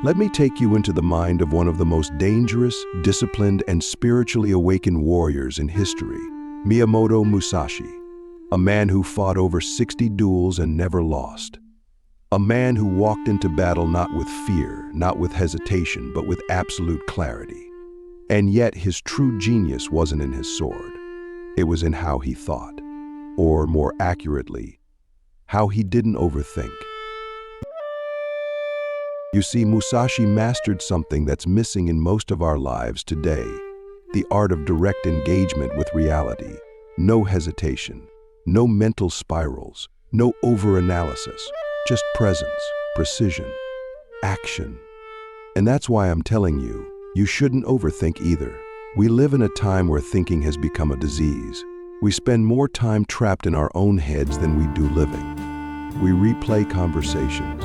Let me take you into the mind of one of the most dangerous, disciplined, and spiritually awakened warriors in history, Miyamoto Musashi, a man who fought over 60 duels and never lost. A man who walked into battle not with fear, not with hesitation, but with absolute clarity. And yet his true genius wasn't in his sword. It was in how he thought, or more accurately, how he didn't overthink. You see, Musashi mastered something that's missing in most of our lives today, the art of direct engagement with reality. No hesitation, no mental spirals, no overanalysis, just presence, precision, action. And that's why I'm telling you, you shouldn't overthink either. We live in a time where thinking has become a disease. We spend more time trapped in our own heads than we do living. We replay conversations.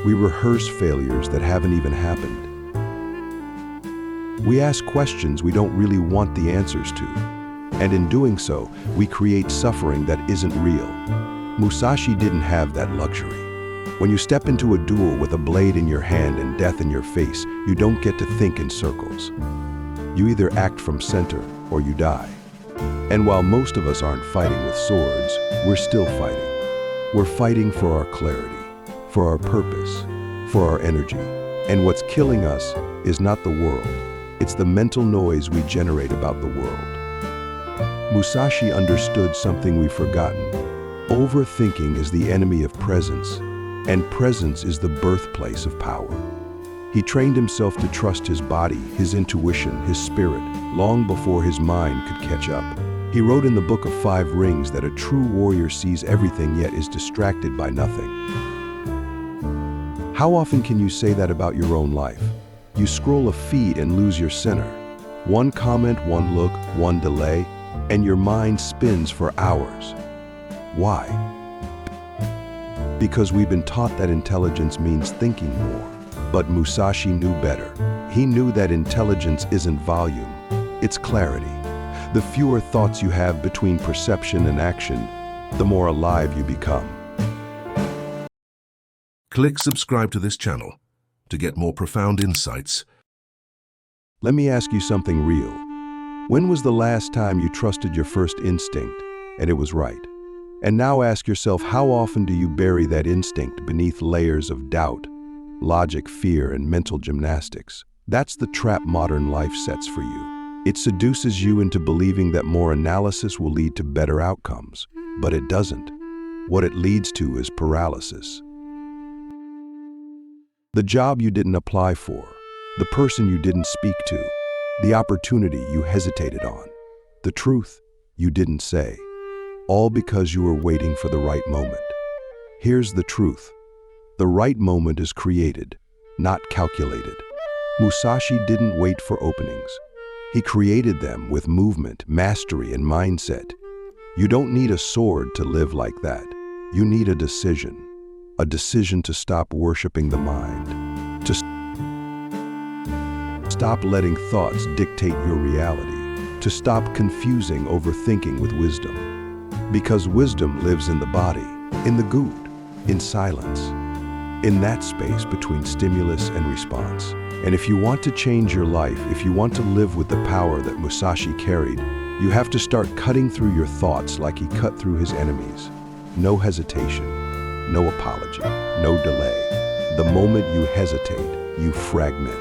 We rehearse failures that haven't even happened. We ask questions we don't really want the answers to. And in doing so, we create suffering that isn't real. Musashi didn't have that luxury. When you step into a duel with a blade in your hand and death in your face, you don't get to think in circles. You either act from center or you die. And while most of us aren't fighting with swords, we're still fighting. We're fighting for our clarity, for our purpose, for our energy. And what's killing us is not the world. It's the mental noise we generate about the world. Musashi understood something we've forgotten. Overthinking is the enemy of presence, and presence is the birthplace of power. He trained himself to trust his body, his intuition, his spirit, long before his mind could catch up. He wrote in the Book of 5 Rings that a true warrior sees everything yet is distracted by nothing. How often can you say that about your own life? You scroll a feed and lose your center. One comment, one look, one delay, and your mind spins for hours. Why? Because we've been taught that intelligence means thinking more. But Musashi knew better. He knew that intelligence isn't volume, it's clarity. The fewer thoughts you have between perception and action, the more alive you become. Click subscribe to this channel to get more profound insights. Let me ask you something real. When was the last time you trusted your first instinct and it was right? And now ask yourself, how often do you bury that instinct beneath layers of doubt, logic, fear, and mental gymnastics? That's the trap modern life sets for you. It seduces you into believing that more analysis will lead to better outcomes, but it doesn't. What it leads to is paralysis. The job you didn't apply for, the person you didn't speak to, the opportunity you hesitated on, the truth you didn't say, all because you were waiting for the right moment. Here's the truth. The right moment is created, not calculated. Musashi didn't wait for openings. He created them with movement, mastery, and mindset. You don't need a sword to live like that. You need a decision to stop worshiping the mind, to stop letting thoughts dictate your reality, to stop confusing overthinking with wisdom. Because wisdom lives in the body, in the good, in silence, in that space between stimulus and response. And if you want to change your life, if you want to live with the power that Musashi carried, you have to start cutting through your thoughts like he cut through his enemies. No hesitation, no apology, no delay. The moment you hesitate, you fragment.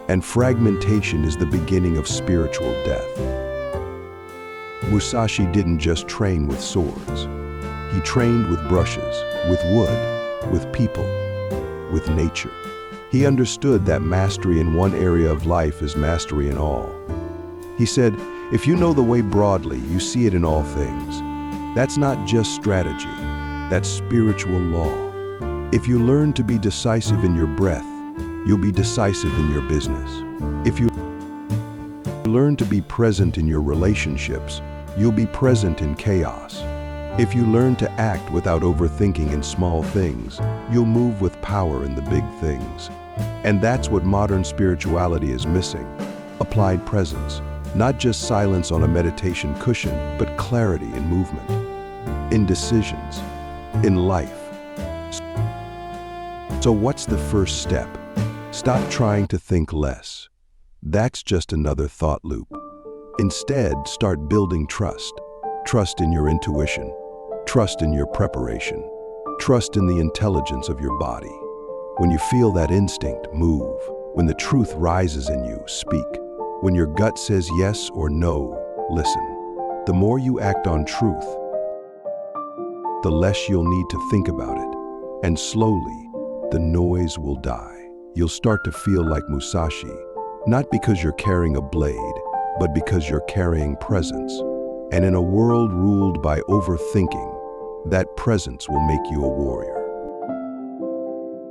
And fragmentation is the beginning of spiritual death. Musashi didn't just train with swords. He trained with brushes, with wood, with people, with nature. He understood that mastery in one area of life is mastery in all. He said, if you know the way broadly, you see it in all things. That's not just strategy, that's spiritual law. If you learn to be decisive in your breath, you'll be decisive in your business. If you learn to be present in your relationships, you'll be present in chaos. If you learn to act without overthinking in small things, you'll move with power in the big things. And that's what modern spirituality is missing. Applied presence, not just silence on a meditation cushion, but clarity in movement, in decisions, in life. So what's the first step? Stop trying to think less. That's just another thought loop. Instead, start building trust. Trust in your intuition. Trust in your preparation. Trust in the intelligence of your body. When you feel that instinct, move. When the truth rises in you, speak. When your gut says yes or no, listen. The more you act on truth, the less you'll need to think about it. And slowly, the noise will die. You'll start to feel like Musashi, not because you're carrying a blade, but because you're carrying presence. And in a world ruled by overthinking, that presence will make you a warrior.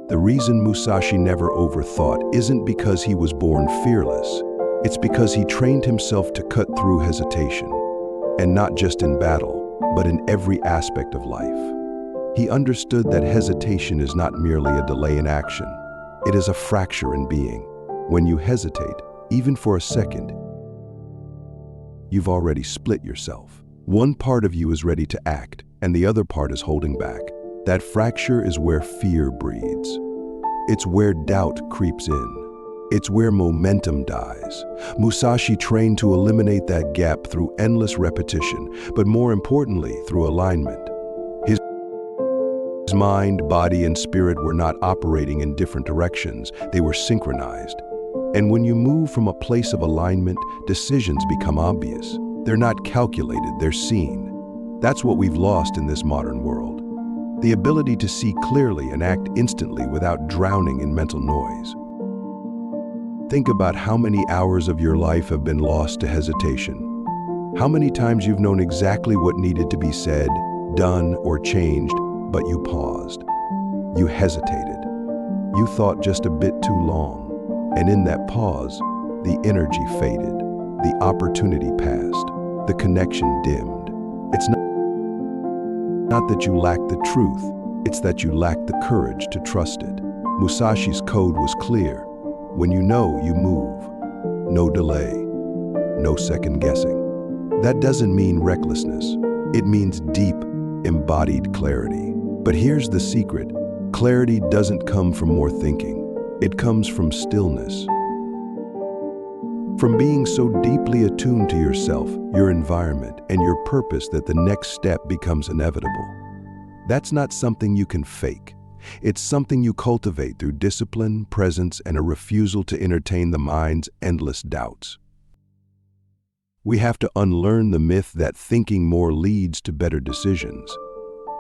The reason Musashi never overthought isn't because he was born fearless. It's because he trained himself to cut through hesitation, and not just in battle, but in every aspect of life. He understood that hesitation is not merely a delay in action. It is a fracture in being. When you hesitate, even for a second, you've already split yourself. One part of you is ready to act, and the other part is holding back. That fracture is where fear breeds. It's where doubt creeps in. It's where momentum dies. Musashi trained to eliminate that gap through endless repetition, but more importantly, through alignment. His mind, body, and spirit were not operating in different directions. They were synchronized. And when you move from a place of alignment, decisions become obvious. They're not calculated, they're seen. That's what we've lost in this modern world. The ability to see clearly and act instantly without drowning in mental noise. Think about how many hours of your life have been lost to hesitation. How many times you've known exactly what needed to be said, done, or changed, but you paused. You hesitated. You thought just a bit too long. And in that pause, the energy faded. The opportunity passed. The connection dimmed. It's not that you lack the truth, it's that you lack the courage to trust it. Musashi's code was clear. When you know, you move. No delay. No second guessing. That doesn't mean recklessness. It means deep, embodied clarity. But here's the secret. Clarity doesn't come from more thinking. It comes from stillness. From being so deeply attuned to yourself, your environment, and your purpose that the next step becomes inevitable. That's not something you can fake. It's something you cultivate through discipline, presence, and a refusal to entertain the mind's endless doubts. We have to unlearn the myth that thinking more leads to better decisions.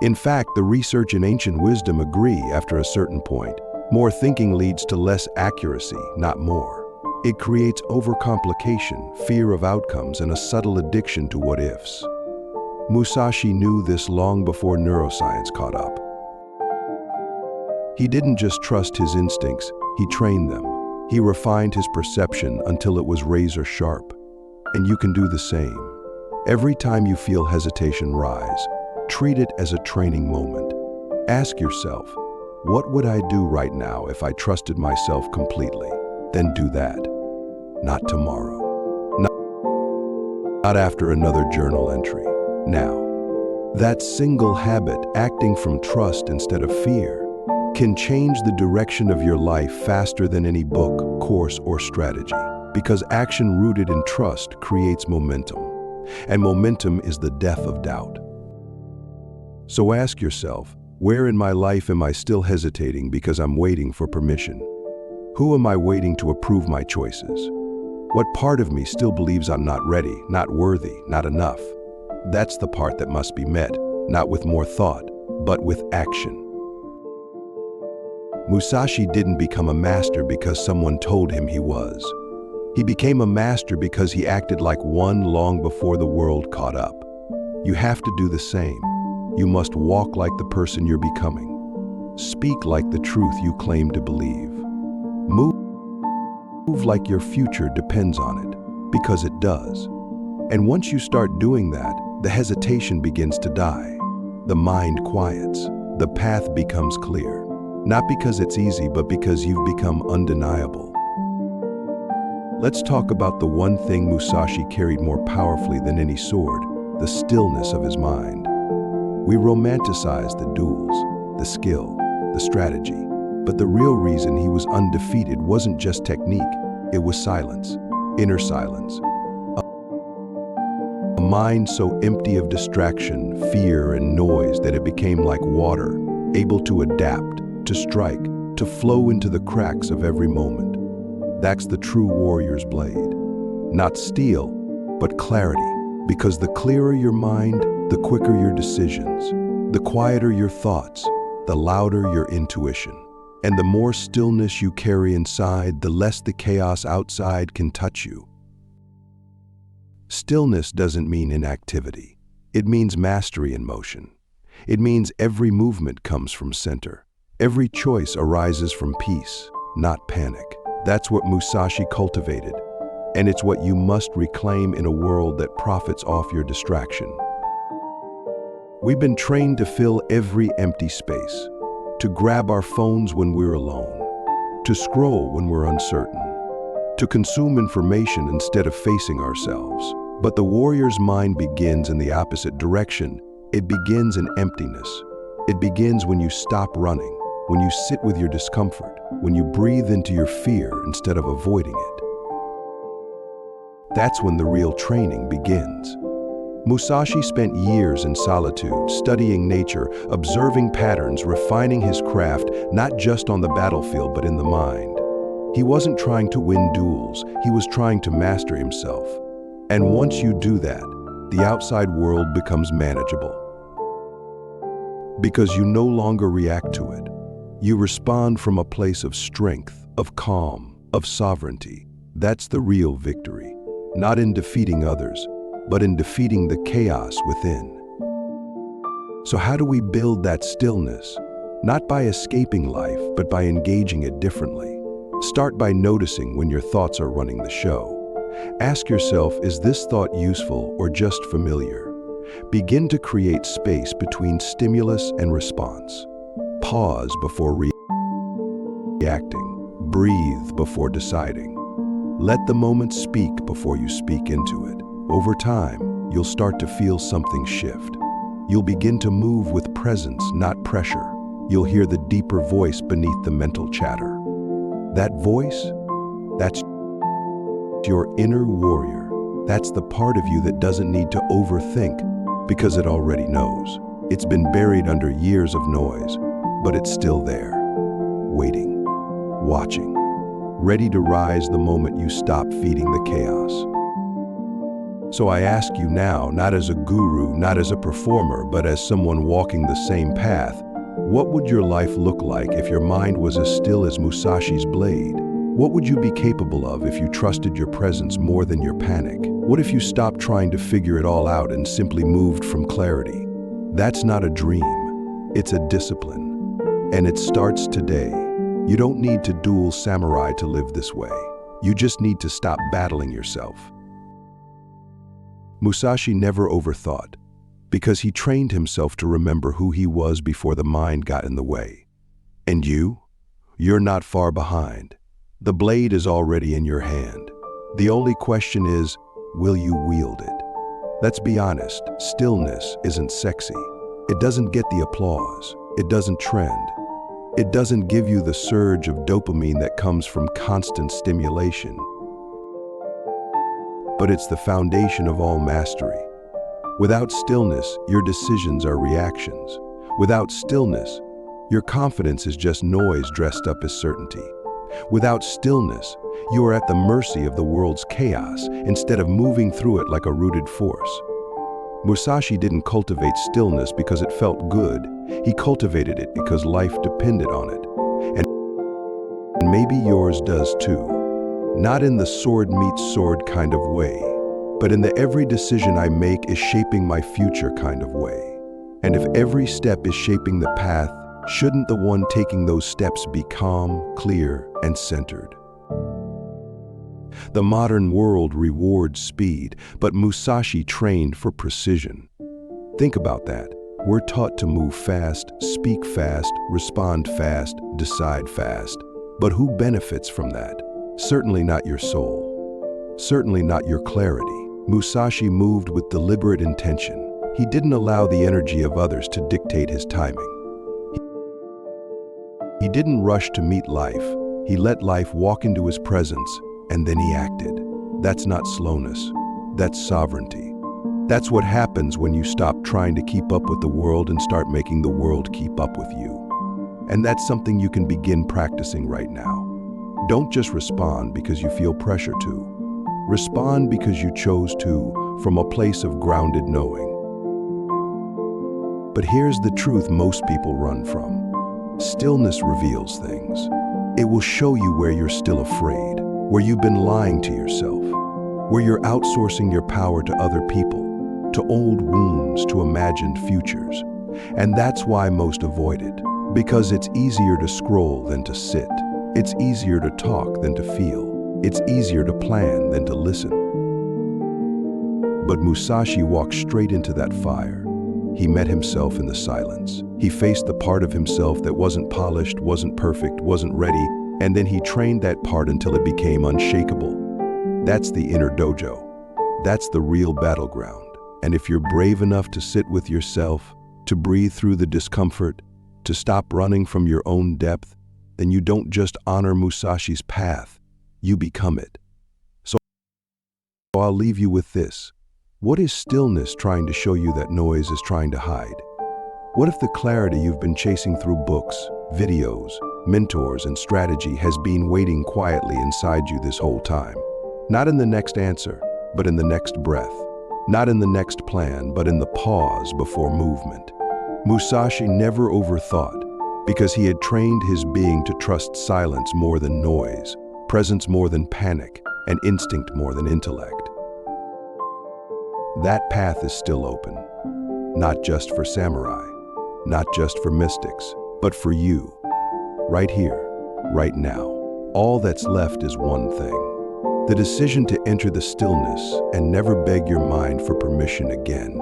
In fact, the research in ancient wisdom agree after a certain point. More thinking leads to less accuracy, not more. It creates overcomplication, fear of outcomes, and a subtle addiction to what-ifs. Musashi knew this long before neuroscience caught up. He didn't just trust his instincts, he trained them. He refined his perception until it was razor sharp. And you can do the same. Every time you feel hesitation rise, treat it as a training moment. Ask yourself, what would I do right now if I trusted myself completely? Then do that. Not tomorrow. Not after another journal entry. Now. That single habit, acting from trust instead of fear, can change the direction of your life faster than any book, course, or strategy. Because action rooted in trust creates momentum. And momentum is the death of doubt. So ask yourself, where in my life am I still hesitating because I'm waiting for permission? Who am I waiting to approve my choices? What part of me still believes I'm not ready, not worthy, not enough? That's the part that must be met, not with more thought, but with action. Musashi didn't become a master because someone told him he was. He became a master because he acted like one long before the world caught up. You have to do the same. You must walk like the person you're becoming. Speak like the truth you claim to believe. Move like your future depends on it, because it does. And once you start doing that, the hesitation begins to die. The mind quiets. The path becomes clear. Not because it's easy, but because you've become undeniable. Let's talk about the one thing Musashi carried more powerfully than any sword, the stillness of his mind. We romanticize the duels, the skill, the strategy. But the real reason he was undefeated wasn't just technique, it was silence, inner silence. A mind so empty of distraction, fear, and noise that it became like water, able to adapt, to strike, to flow into the cracks of every moment. That's the true warrior's blade. Not steel, but clarity. Because the clearer your mind, the quicker your decisions. The quieter your thoughts, the louder your intuition. And the more stillness you carry inside, the less the chaos outside can touch you. Stillness doesn't mean inactivity. It means mastery in motion. It means every movement comes from center. Every choice arises from peace, not panic. That's what Musashi cultivated, and it's what you must reclaim in a world that profits off your distraction. We've been trained to fill every empty space, to grab our phones when we're alone, to scroll when we're uncertain, to consume information instead of facing ourselves. But the warrior's mind begins in the opposite direction. It begins in emptiness. It begins when you stop running, when you sit with your discomfort, when you breathe into your fear instead of avoiding it. That's when the real training begins. Musashi spent years in solitude, studying nature, observing patterns, refining his craft, not just on the battlefield but in the mind. He wasn't trying to win duels, he was trying to master himself. And once you do that, the outside world becomes manageable. Because you no longer react to it. You respond from a place of strength, of calm, of sovereignty. That's the real victory. Not in defeating others, but in defeating the chaos within. So how do we build that stillness? Not by escaping life, but by engaging it differently. Start by noticing when your thoughts are running the show. Ask yourself, is this thought useful or just familiar? Begin to create space between stimulus and response. Pause before reacting. Breathe before deciding. Let the moment speak before you speak into it. Over time, you'll start to feel something shift. You'll begin to move with presence, not pressure. You'll hear the deeper voice beneath the mental chatter. That voice, that's your inner warrior. That's the part of you that doesn't need to overthink because it already knows. It's been buried under years of noise, but it's still there, waiting, watching, ready to rise the moment you stop feeding the chaos. So I ask you now, not as a guru, not as a performer, but as someone walking the same path, what would your life look like if your mind was as still as Musashi's blade? What would you be capable of if you trusted your presence more than your panic? What if you stopped trying to figure it all out and simply moved from clarity? That's not a dream, it's a discipline. And it starts today. You don't need to duel samurai to live this way. You just need to stop battling yourself. Musashi never overthought, because he trained himself to remember who he was before the mind got in the way. And you're not far behind. The blade is already in your hand. The only question is, will you wield it? Let's be honest, stillness isn't sexy. It doesn't get the applause. It doesn't trend. It doesn't give you the surge of dopamine that comes from constant stimulation. But it's the foundation of all mastery. Without stillness, your decisions are reactions. Without stillness, your confidence is just noise dressed up as certainty. Without stillness, you are at the mercy of the world's chaos instead of moving through it like a rooted force. Musashi didn't cultivate stillness because it felt good. He cultivated it because life depended on it. And maybe yours does too. Not in the sword meets sword kind of way, but in the every decision I make is shaping my future kind of way. And if every step is shaping the path, shouldn't the one taking those steps be calm, clear, and centered? The modern world rewards speed, but Musashi trained for precision. Think about that. We're taught to move fast, speak fast, respond fast, decide fast. But who benefits from that? Certainly not your soul. Certainly not your clarity. Musashi moved with deliberate intention. He didn't allow the energy of others to dictate his timing. He didn't rush to meet life. He let life walk into his presence, and then he acted. That's not slowness. That's sovereignty. That's what happens when you stop trying to keep up with the world and start making the world keep up with you. And that's something you can begin practicing right now. Don't just respond because you feel pressure to. Respond because you chose to, from a place of grounded knowing. But here's the truth most people run from. Stillness reveals things. It will show you where you're still afraid, where you've been lying to yourself, where you're outsourcing your power to other people, to old wounds, to imagined futures. And that's why most avoid it, because it's easier to scroll than to sit. It's easier to talk than to feel. It's easier to plan than to listen. But Musashi walked straight into that fire. He met himself in the silence. He faced the part of himself that wasn't polished, wasn't perfect, wasn't ready, and then he trained that part until it became unshakable. That's the inner dojo. That's the real battleground. And if you're brave enough to sit with yourself, to breathe through the discomfort, to stop running from your own depth, then you don't just honor Musashi's path, you become it. So I'll leave you with this. What is stillness trying to show you that noise is trying to hide? What if the clarity you've been chasing through books, videos, mentors, and strategy has been waiting quietly inside you this whole time? Not in the next answer, but in the next breath. Not in the next plan, but in the pause before movement. Musashi never overthought, because he had trained his being to trust silence more than noise, presence more than panic, and instinct more than intellect. That path is still open, not just for samurai, not just for mystics, but for you, right here, right now. All that's left is one thing: the decision to enter the stillness and never beg your mind for permission again.